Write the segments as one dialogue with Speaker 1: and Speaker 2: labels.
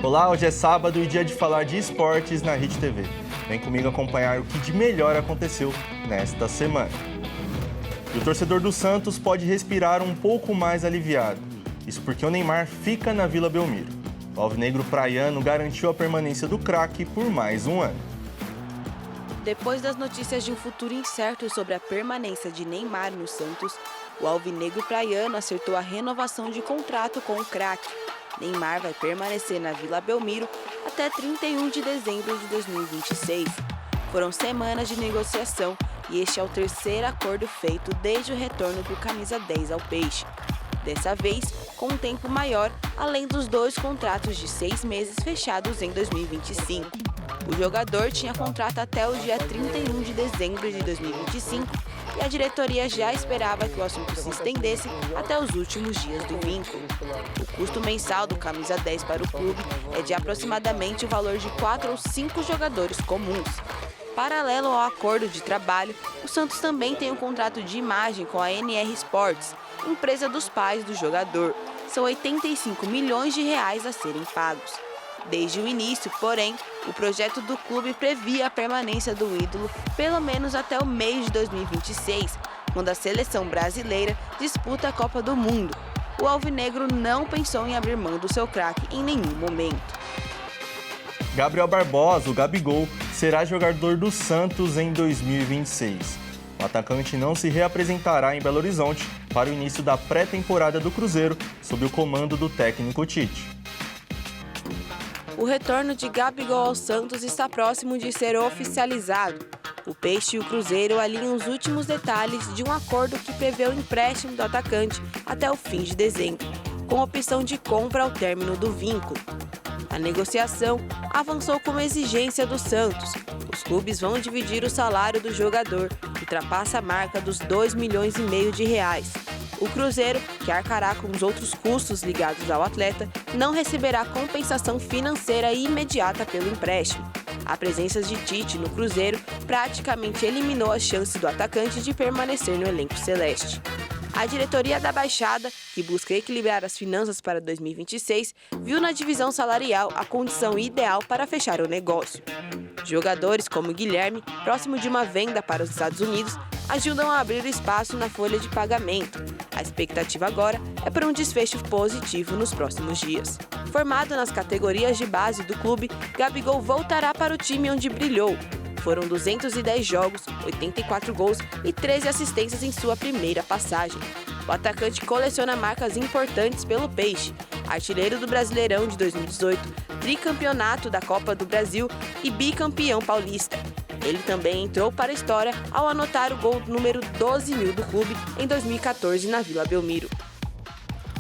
Speaker 1: Olá, hoje é sábado e dia de falar de esportes na Hit TV. Vem comigo acompanhar o que de melhor aconteceu nesta semana. E o torcedor do Santos pode respirar um pouco mais aliviado. Isso porque o Neymar fica na Vila Belmiro. O alvinegro praiano garantiu a permanência do craque por mais um ano.
Speaker 2: Depois das notícias de um futuro incerto sobre a permanência de Neymar no Santos, o alvinegro praiano acertou a renovação de contrato com o craque. Neymar vai permanecer na Vila Belmiro até 31 de dezembro de 2026. Foram semanas de negociação e este é o terceiro acordo feito desde o retorno do camisa 10 ao Peixe. Dessa vez, com um tempo maior, além dos 2 contratos de 6 meses fechados em 2025. O jogador tinha contrato até o dia 31 de dezembro de 2025 e a diretoria já esperava que o assunto se estendesse até os últimos dias do vínculo. O custo mensal do camisa 10 para o clube é de aproximadamente o valor de 4 ou 5 jogadores comuns. Paralelo ao acordo de trabalho, o Santos também tem um contrato de imagem com a NR Sports, empresa dos pais do jogador. São 85 milhões de reais a serem pagos. Desde o início, porém, o projeto do clube previa a permanência do ídolo pelo menos até o mês de 2026, quando a seleção brasileira disputa a Copa do Mundo. O alvinegro não pensou em abrir mão do seu craque em nenhum momento.
Speaker 1: Gabriel Barbosa, o Gabigol, será jogador do Santos em 2026. O atacante não se reapresentará em Belo Horizonte para o início da pré-temporada do Cruzeiro, sob o comando do técnico Tite.
Speaker 2: O retorno de Gabigol ao Santos está próximo de ser oficializado. O Peixe e o Cruzeiro alinham os últimos detalhes de um acordo que prevê o empréstimo do atacante até o fim de dezembro, com opção de compra ao término do vínculo. A negociação avançou como exigência do Santos. Os clubes vão dividir o salário do jogador, que ultrapassa a marca dos 2,5 milhões de reais. O Cruzeiro, que arcará com os outros custos ligados ao atleta, não receberá compensação financeira imediata pelo empréstimo. A presença de Tite no Cruzeiro praticamente eliminou a chance do atacante de permanecer no elenco celeste. A diretoria da Baixada, que busca equilibrar as finanças para 2026, viu na divisão salarial a condição ideal para fechar o negócio. Jogadores como Guilherme, próximo de uma venda para os Estados Unidos, ajudam a abrir espaço na folha de pagamento. A expectativa agora é por um desfecho positivo nos próximos dias. Formado nas categorias de base do clube, Gabigol voltará para o time onde brilhou. Foram 210 jogos, 84 gols e 13 assistências em sua primeira passagem. O atacante coleciona marcas importantes pelo Peixe, artilheiro do Brasileirão de 2018, tricampeonato da Copa do Brasil e bicampeão paulista. Ele também entrou para a história ao anotar o gol número 12.000 do clube em 2014 na Vila Belmiro.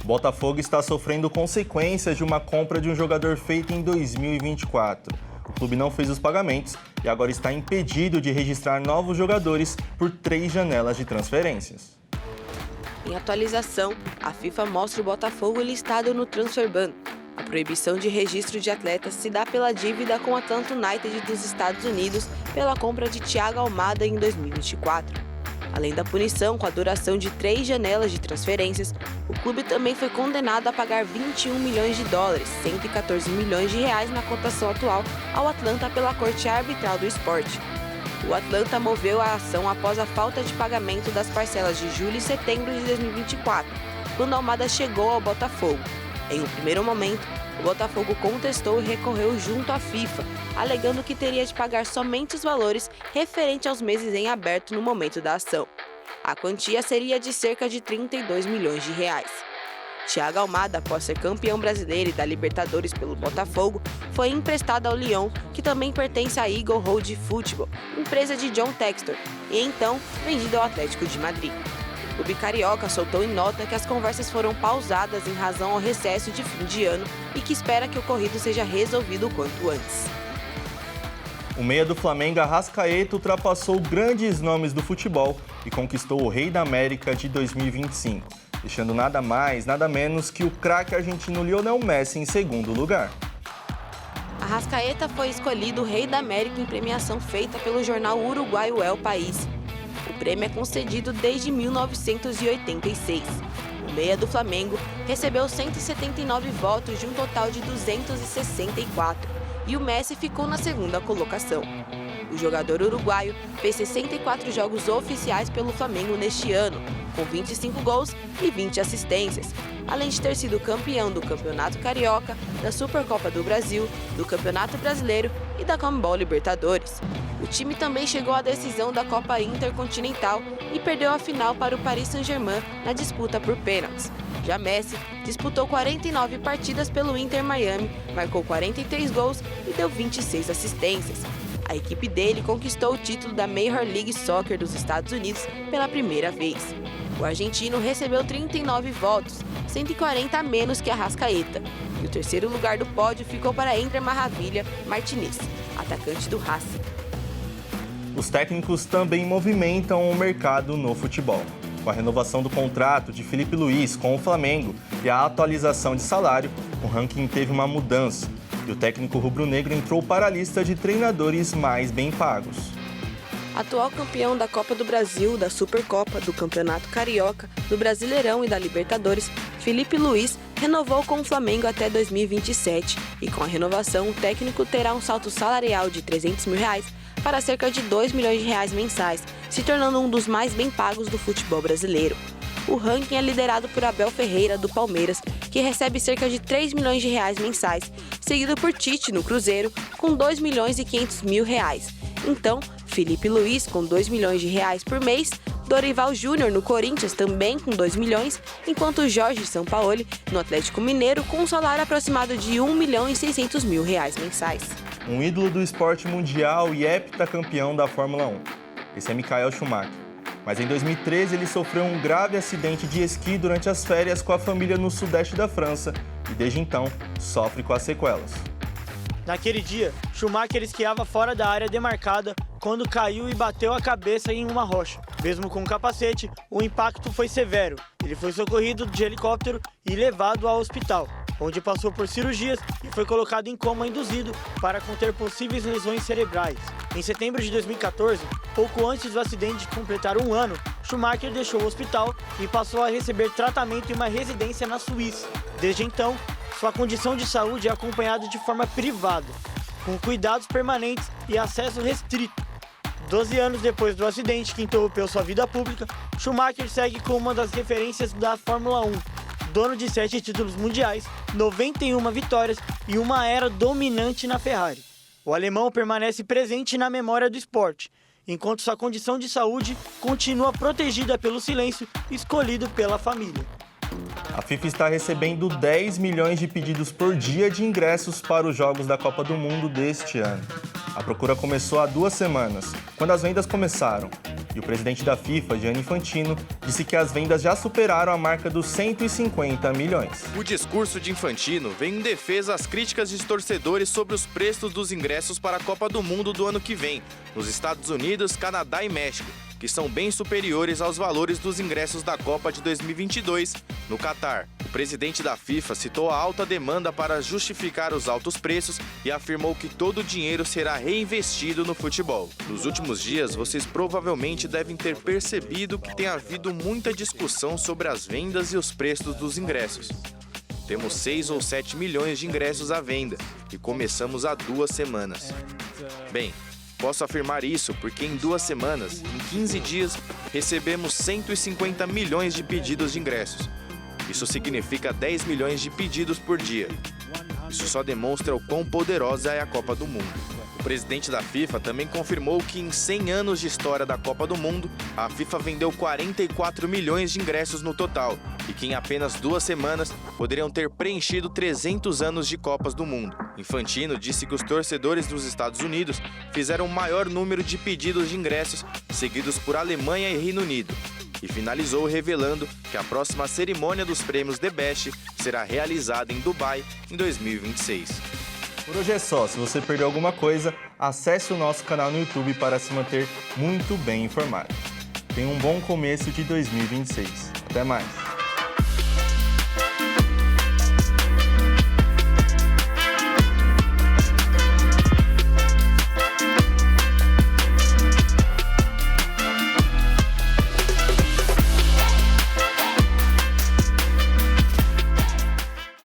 Speaker 1: O Botafogo está sofrendo consequências de uma compra de um jogador feita em 2024. O clube não fez os pagamentos e agora está impedido de registrar novos jogadores por 3 janelas de transferências.
Speaker 2: Em atualização, a FIFA mostra o Botafogo listado no Transfer Ban. A proibição de registro de atletas se dá pela dívida com o Atlanta United dos Estados Unidos pela compra de Thiago Almada em 2024. Além da punição com a duração de 3 janelas de transferências, o clube também foi condenado a pagar 21 milhões de dólares, 114 milhões de reais na cotação atual, ao Atlanta pela Corte Arbitral do Esporte. O Atlanta moveu a ação após a falta de pagamento das parcelas de julho e setembro de 2024, quando Almada chegou ao Botafogo. Em um primeiro momento, o Botafogo contestou e recorreu junto à FIFA, alegando que teria de pagar somente os valores referentes aos meses em aberto no momento da ação. A quantia seria de cerca de 32 milhões de reais. Thiago Almada, após ser campeão brasileiro e da Libertadores pelo Botafogo, foi emprestado ao Lyon, que também pertence à Eagle Road Football, empresa de John Textor, e então vendido ao Atlético de Madrid. O clube carioca soltou em nota que as conversas foram pausadas em razão ao recesso de fim de ano e que espera que o ocorrido seja resolvido o quanto antes.
Speaker 1: O meia do Flamengo, Arrascaeta, ultrapassou grandes nomes do futebol e conquistou o Rei da América de 2025, deixando nada mais, nada menos que o craque argentino Lionel Messi em segundo lugar.
Speaker 2: Arrascaeta foi escolhido o Rei da América em premiação feita pelo jornal uruguaio El País. O prêmio é concedido desde 1986. O meia do Flamengo recebeu 179 votos de um total de 264 e o Messi ficou na segunda colocação. O jogador uruguaio fez 64 jogos oficiais pelo Flamengo neste ano, com 25 gols e 20 assistências, além de ter sido campeão do Campeonato Carioca, da Supercopa do Brasil, do Campeonato Brasileiro e da Conmebol Libertadores. O time também chegou à decisão da Copa Intercontinental e perdeu a final para o Paris Saint-Germain na disputa por pênaltis. Já Messi disputou 49 partidas pelo Inter Miami, marcou 43 gols e deu 26 assistências. A equipe dele conquistou o título da Major League Soccer dos Estados Unidos pela primeira vez. O argentino recebeu 39 votos, 140 a menos que Arrascaeta. E o terceiro lugar do pódio ficou para Ender Maravilha Martinez, atacante do Racing.
Speaker 1: Os técnicos também movimentam o mercado no futebol. Com a renovação do contrato de Filipe Luís com o Flamengo e a atualização de salário, o ranking teve uma mudança. E o técnico rubro-negro entrou para a lista de treinadores mais bem pagos.
Speaker 2: Atual campeão da Copa do Brasil, da Supercopa, do Campeonato Carioca, do Brasileirão e da Libertadores, Filipe Luís renovou com o Flamengo até 2027 e com a renovação o técnico terá um salto salarial de R$300 mil para cerca de R$2 milhões mensais, se tornando um dos mais bem pagos do futebol brasileiro. O ranking é liderado por Abel Ferreira, do Palmeiras, que recebe cerca de R$3 milhões mensais, seguido por Tite, no Cruzeiro, com R$2 milhões e 500 mil. Então, Filipe Luís, com R$2 milhões por mês, Dorival Júnior, no Corinthians, também com R$2 milhões, enquanto Jorge Sampaoli, no Atlético Mineiro, com um salário aproximado de R$1 milhão e 600 mil mensais.
Speaker 1: Um ídolo do esporte mundial e heptacampeão da Fórmula 1. Esse é Michael Schumacher. Mas em 2013 ele sofreu um grave acidente de esqui durante as férias com a família no sudeste da França e desde então sofre com as sequelas.
Speaker 3: Naquele dia, Schumacher esquiava fora da área demarcada quando caiu e bateu a cabeça em uma rocha. Mesmo com o capacete, o impacto foi severo. Ele foi socorrido de helicóptero e levado ao hospital, onde passou por cirurgias e foi colocado em coma induzido para conter possíveis lesões cerebrais. Em setembro de 2014, pouco antes do acidente completar um ano, Schumacher deixou o hospital e passou a receber tratamento em uma residência na Suíça. Desde então, sua condição de saúde é acompanhada de forma privada, com cuidados permanentes e acesso restrito. 12 anos depois do acidente que interrompeu sua vida pública, Schumacher segue como uma das referências da Fórmula 1, dono de 7 títulos mundiais, 91 vitórias e uma era dominante na Ferrari. O alemão permanece presente na memória do esporte, enquanto sua condição de saúde continua protegida pelo silêncio escolhido pela família.
Speaker 1: A FIFA está recebendo 10 milhões de pedidos por dia de ingressos para os Jogos da Copa do Mundo deste ano. A procura começou há 2 semanas, quando as vendas começaram. E o presidente da FIFA, Gianni Infantino, disse que as vendas já superaram a marca dos 150 milhões.
Speaker 4: O discurso de Infantino vem em defesa às críticas dos torcedores sobre os preços dos ingressos para a Copa do Mundo do ano que vem, nos Estados Unidos, Canadá e México, que são bem superiores aos valores dos ingressos da Copa de 2022 no Catar. O presidente da FIFA citou a alta demanda para justificar os altos preços e afirmou que todo o dinheiro será reinvestido no futebol. Nos últimos dias, vocês provavelmente devem ter percebido que tem havido muita discussão sobre as vendas e os preços dos ingressos. Temos 6 ou 7 milhões de ingressos à venda e começamos há 2 semanas. Bem, posso afirmar isso porque em 2 semanas, em 15 dias, recebemos 150 milhões de pedidos de ingressos. Isso significa 10 milhões de pedidos por dia. Isso só demonstra o quão poderosa é a Copa do Mundo. O presidente da FIFA também confirmou que em 100 anos de história da Copa do Mundo, a FIFA vendeu 44 milhões de ingressos no total e que em apenas 2 semanas poderiam ter preenchido 300 anos de Copas do Mundo. Infantino disse que os torcedores dos Estados Unidos fizeram o maior número de pedidos de ingressos, seguidos por Alemanha e Reino Unido. E finalizou revelando que a próxima cerimônia dos prêmios The Best será realizada em Dubai em 2026.
Speaker 1: Por hoje é só. Se você perdeu alguma coisa, acesse o nosso canal no YouTube para se manter muito bem informado. Tenha um bom começo de 2026. Até mais!